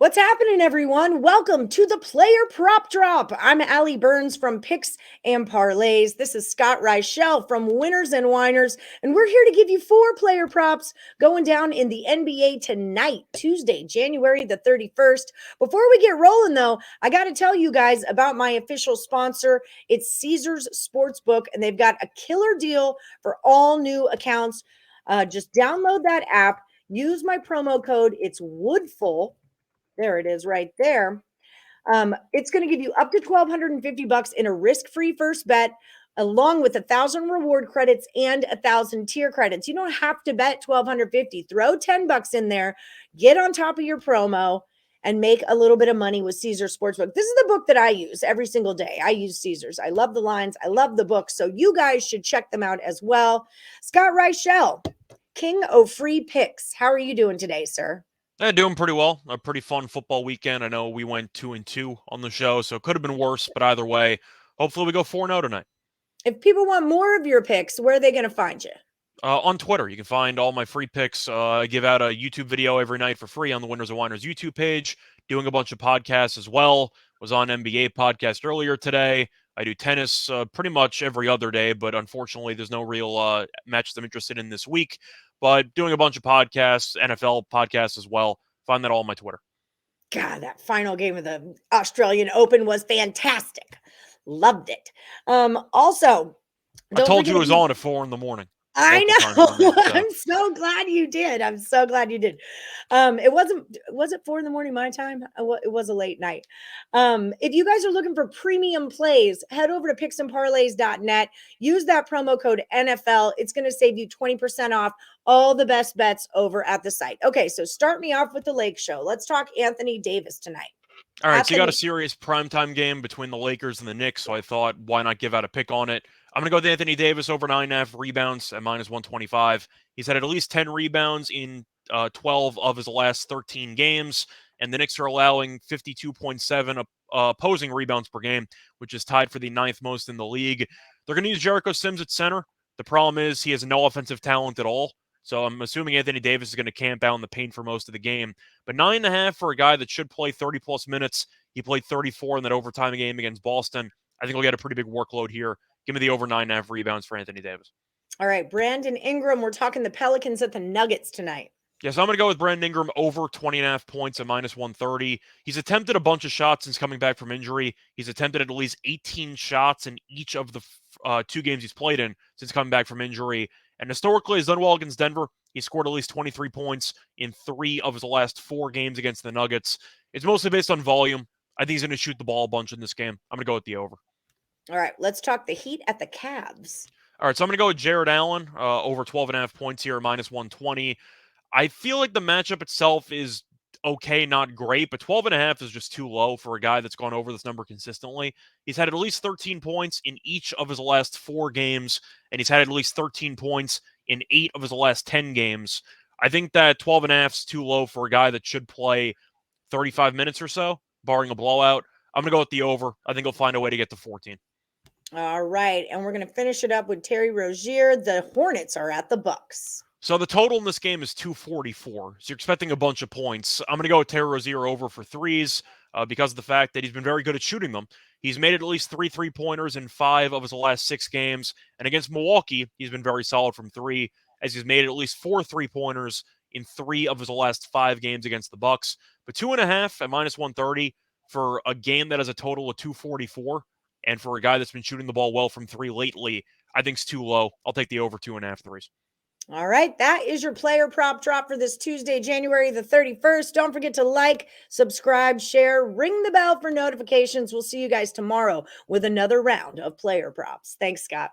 What's happening, everyone? Welcome to the Player Prop Drop. I'm Allie Burns from Picks and Parlays. This is Scott Reichel from Winners and Winers, and we're here to give you 4 player props going down in the NBA tonight, Tuesday, January the 31st. Before we get rolling, though, I got to tell you guys about my official sponsor. It's Caesars Sportsbook, and they've got a killer deal for all new accounts. Just download that app, use my promo code. It's Woodful. There it is right there. It's going to give you up to $1,250 in a risk-free first bet, along with 1,000 reward credits and 1,000 tier credits. You don't have to bet $1,250. Throw $10 in there, get on top of your promo, and make a little bit of money with Caesars Sportsbook. This is the book that I use every single day. I use Caesars. I love the lines. I love the book. So you guys should check them out as well. Scott Reichel, King of Free Picks. How are you doing today, sir? Doing pretty well. A pretty fun football weekend. I know we went 2-2 on the show, so it could have been worse, but either way, hopefully we go 4-0 tonight. If people want more of your picks, where are they going to find you? On Twitter, you can find all my free picks. I give out a YouTube video every night for free on the Winners and Winers YouTube page. Doing a bunch of podcasts as well. Was on NBA podcast earlier today. I do tennis pretty much every other day, but unfortunately, there's no real match I'm interested in this week. But doing a bunch of podcasts, NFL podcasts as well. Find that all on my Twitter. God, that final game of the Australian Open was fantastic. Loved it. Also, I told you it was on at 4 a.m. I know. I'm so glad you did. I'm so glad you did. Was it 4 a.m. my time? It was a late night. If you guys are looking for premium plays, head over to picksandparlays.net. Use that promo code NFL. It's going to save you 20% off all the best bets over at the site. Okay, so start me off with the Lake Show. Let's talk Anthony Davis tonight. All right, so you got a serious primetime game between the Lakers and the Knicks, so I thought, why not give out a pick on it? I'm going to go with Anthony Davis over 9.5 rebounds at -125. He's had at least 10 rebounds in 12 of his last 13 games, and the Knicks are allowing 52.7 opposing rebounds per game, which is tied for the 9th most in the league. They're going to use Jericho Sims at center. The problem is he has no offensive talent at all. So I'm assuming Anthony Davis is going to camp out in the paint for most of the game. But 9.5 for a guy that should play 30-plus minutes. He played 34 in that overtime game against Boston. I think he'll get a pretty big workload here. Give me the over 9.5 rebounds for Anthony Davis. All right, Brandon Ingram. We're talking the Pelicans at the Nuggets tonight. Yes, I'm going to go with Brandon Ingram over 20.5 points at -130. He's attempted a bunch of shots since coming back from injury. He's attempted at least 18 shots in each of the 2 games he's played in since coming back from injury. And historically, he's done well against Denver. He scored at least 23 points in 3 of his last 4 games against the Nuggets. It's mostly based on volume. I think he's going to shoot the ball a bunch in this game. I'm going to go with the over. All right, let's talk the Heat at the Cavs. All right, so I'm going to go with Jared Allen over 12.5 points here, -120. I feel like the matchup itself is okay, not great, but 12.5 is just too low for a guy that's gone over this number consistently. He's had at least 13 points in each of his last 4 games, and he's had at least 13 points in 8 of his last 10 games. I think that 12.5 is too low for a guy that should play 35 minutes or so, barring a blowout. I'm going to go with the over. I think he'll find a way to get to 14. All right, and we're going to finish it up with Terry Rozier. The Hornets are at the Bucks. So the total in this game is 244. So you're expecting a bunch of points. I'm going to go with Terry Rozier over for threes because of the fact that he's been very good at shooting them. He's made at least 3 3-pointers in 5 of his last 6 games. And against Milwaukee, he's been very solid from 3, as he's made at least 4 3-pointers in 3 of his last 5 games against the Bucks. But 2.5 at -130 for a game that has a total of 244, and for a guy that's been shooting the ball well from 3 lately, I think it's too low. I'll take the over 2.5 threes. All right, that is your player prop drop for this Tuesday, January the 31st. Don't forget to like, subscribe, share, ring the bell for notifications. We'll see you guys tomorrow with another round of player props. Thanks, Scott.